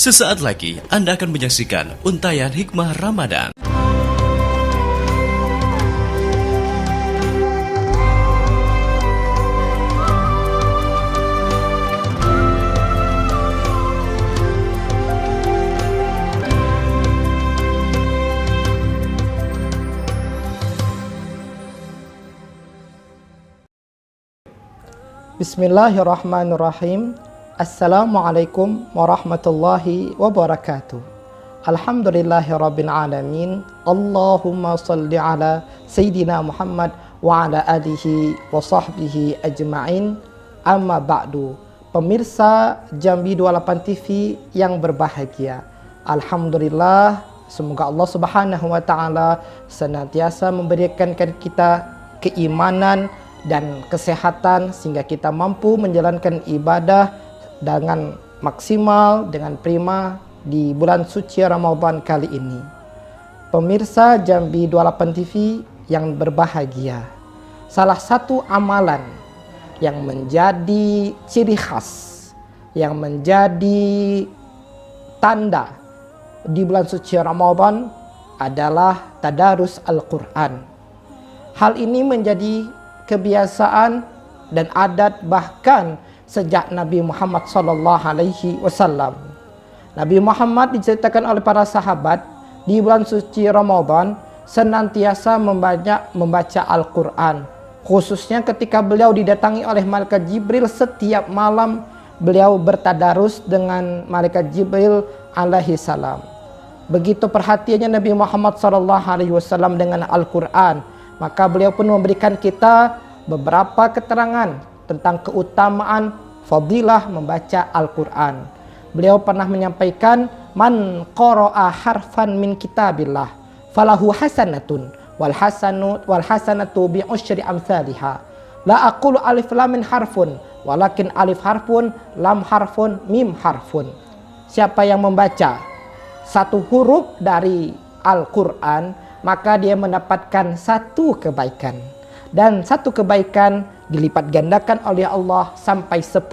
Sesaat lagi Anda akan menyaksikan Untayan Hikmah Ramadan. Bismillahirrahmanirrahim. Assalamualaikum warahmatullahi wabarakatuh. Alhamdulillahirabbil alamin. Allahumma shalli ala Sayyidina Muhammad wa ala alihi wa sahbihi ajma'in. Amma ba'du. Pemirsa Jambi 28 TV yang berbahagia, alhamdulillah, semoga Allah Subhanahu wa taala senantiasa memberikan kita keimanan dan kesehatan sehingga kita mampu menjalankan ibadah dengan maksimal, dengan prima di bulan suci Ramadan kali ini. Pemirsa Jambi 28 TV yang berbahagia, salah satu amalan yang menjadi ciri khas, yang menjadi tanda di bulan suci Ramadan adalah tadarus Al-Quran. Hal ini menjadi kebiasaan dan adat bahkan sejak Nabi Muhammad SAW. Nabi Muhammad diceritakan oleh para sahabat di bulan suci Ramadan senantiasa membaca Al-Quran. Khususnya ketika beliau didatangi oleh malaikat Jibril, setiap malam beliau bertadarus dengan malaikat Jibril alaihi salam. Begitu perhatiannya Nabi Muhammad SAW dengan Al-Quran, maka beliau pun memberikan kita beberapa keterangan tentang keutamaan fadilah membaca Al-Quran. Beliau pernah menyampaikan, man qara'a harfan min kitabillah falahu hasanatun wal hasanatu bi usyri amsalihha. La aqulu alif lam min harfun walakin alif harfun, lam harfun, mim harfun. Siapa yang membaca satu huruf dari Al-Quran, maka dia mendapatkan satu kebaikan, dan satu kebaikan dilipat gandakan oleh Allah sampai 10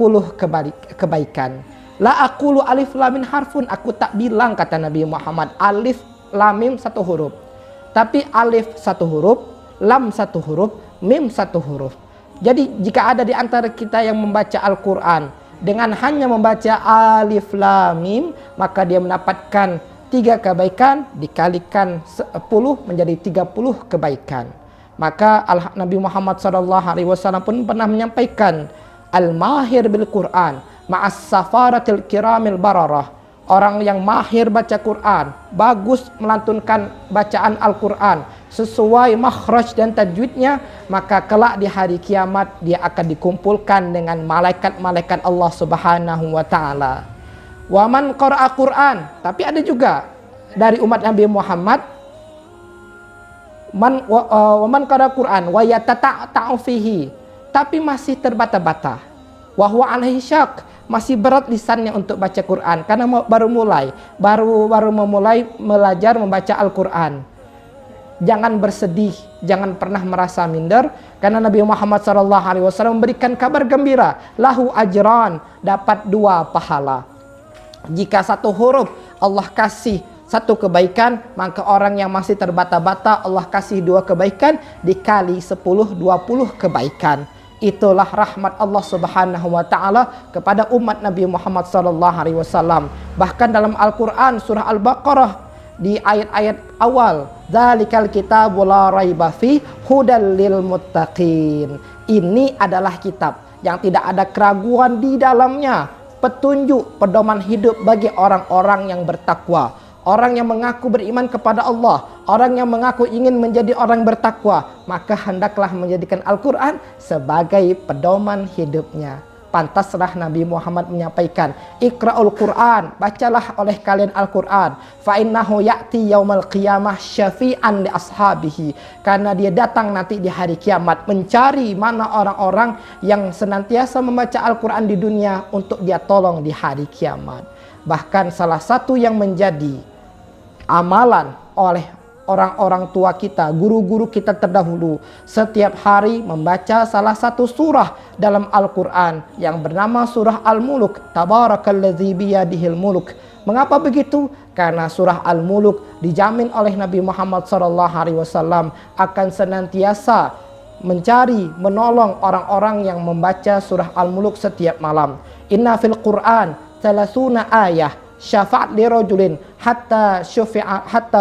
kebaikan. La aqulu alif lam mim harfun, aku tak bilang, kata Nabi Muhammad, alif lam mim satu huruf, tapi alif satu huruf, lam satu huruf, mim satu huruf. Jadi jika ada di antara kita yang membaca Al-Quran dengan hanya membaca alif lam mim, maka dia mendapatkan 3 kebaikan dikalikan 10 menjadi 30 kebaikan. Maka Nabi Muhammad SAW pun pernah menyampaikan, al-mahir bil Quran ma'as safaratil kiramil bararah. Orang yang mahir baca Quran, bagus melantunkan bacaan Al-Quran sesuai makhraj dan tajwidnya, maka kelak di hari kiamat dia akan dikumpulkan dengan malaikat-malaikat Allah Subhanahu wa taala. Waman qara'a Quran, tapi ada juga dari umat Nabi Muhammad, waman qara'a Quran wa yatata'u fihi, tapi masih terbata-bata, wa huwa alaihi syak, masih berat lisannya untuk baca Quran karena baru memulai belajar membaca Al-Quran. Jangan bersedih, jangan pernah merasa minder, karena Nabi Muhammad SAW memberikan kabar gembira, lahu ajran, dapat 2 pahala. Jika satu huruf Allah kasih 1 kebaikan, maka orang yang masih terbata-bata Allah kasih 2 kebaikan dikali 10, 20 kebaikan. Itulah rahmat Allah Subhanahu wa taala kepada umat Nabi Muhammad SAW. Bahkan dalam Al-Quran surah Al-Baqarah di ayat-ayat awal, dzalikal kitabu la raiba fi hudal lil muttaqin. Ini adalah kitab yang tidak ada keraguan di dalamnya, petunjuk, pedoman hidup bagi orang-orang yang bertakwa, orang yang mengaku beriman kepada Allah, orang yang mengaku ingin menjadi orang bertakwa, maka hendaklah menjadikan Al-Quran sebagai pedoman hidupnya. Pantaslah Nabi Muhammad menyampaikan, Iqra'ul Quran, bacalah oleh kalian Al-Quran, fa innahu ya'ti yaumal qiyamah syafi'an li ashabihi, karena dia datang nanti di hari kiamat mencari mana orang-orang yang senantiasa membaca Al-Quran di dunia untuk dia tolong di hari kiamat. Bahkan salah satu yang menjadi amalan oleh orang-orang tua kita, guru-guru kita terdahulu, setiap hari membaca salah satu surah dalam Al-Quran yang bernama surah Al-Muluk. Tabarakalladzi biyadihil muluk Mengapa begitu? Karena surah Al-Muluk dijamin oleh Nabi Muhammad SAW akan senantiasa mencari, menolong orang-orang yang membaca surah Al-Muluk setiap malam. Inna fil Quran salasuna ayah syafa'at li rajulin hatta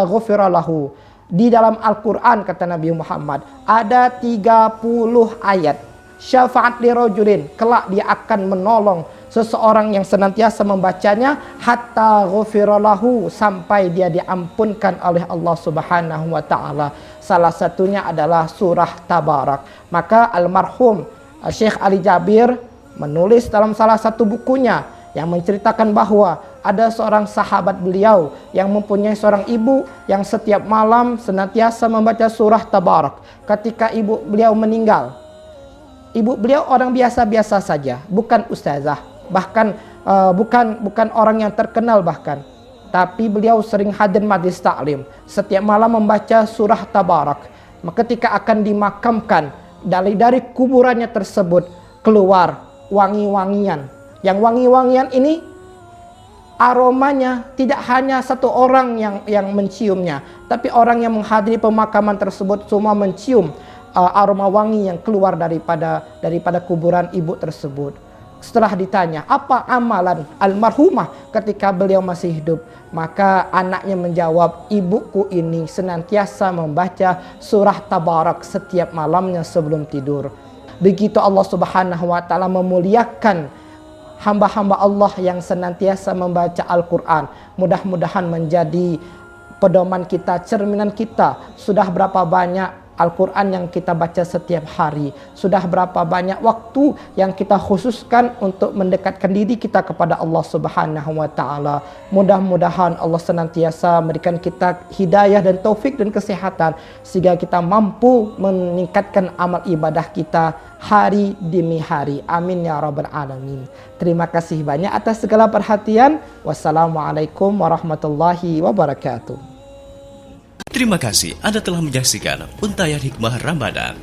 ghufira lahu. Di dalam Al-Quran, kata Nabi Muhammad, ada 30 ayat syafaat li rajulin, kelak dia akan menolong seseorang yang senantiasa membacanya hatta ghufira lahu, sampai dia diampunkan oleh Allah Subhanahu wa taala. Salah satunya adalah surah Tabarak. Maka almarhum Syekh Ali Jabir menulis dalam salah satu bukunya yang menceritakan bahwa ada seorang sahabat beliau yang mempunyai seorang ibu yang setiap malam senantiasa membaca surah Tabarak. Ketika ibu beliau meninggal, ibu beliau orang biasa-biasa saja, bukan ustazah, bahkan bukan orang yang terkenal bahkan. Tapi beliau sering hadir majlis taklim, setiap malam membaca surah Tabarak. Ketika akan dimakamkan, dari kuburannya tersebut keluar wangi-wangian. Yang wangi-wangian ini aromanya tidak hanya satu orang yang menciumnya, tapi orang yang menghadiri pemakaman tersebut semua mencium aroma wangi yang keluar daripada kuburan ibu tersebut. Setelah ditanya apa amalan almarhumah ketika beliau masih hidup, maka anaknya menjawab, ibuku ini senantiasa membaca surah Tabarak setiap malamnya sebelum tidur. Begitu Allah Subhanahu wa taala memuliakan hamba-hamba Allah yang senantiasa membaca Al-Quran. Mudah-mudahan menjadi pedoman kita, cerminan kita. Sudah berapa banyak Al-Quran yang kita baca setiap hari? Sudah berapa banyak waktu yang kita khususkan untuk mendekatkan diri kita kepada Allah Subhanahu wa taala? Mudah-mudahan Allah senantiasa memberikan kita hidayah dan taufik dan kesehatan sehingga kita mampu meningkatkan amal ibadah kita hari demi hari. Amin ya rabbal alamin. Terima kasih banyak atas segala perhatian. Wassalamualaikum warahmatullahi wabarakatuh. Terima kasih Anda telah menyaksikan Untayan Hikmah Ramadan.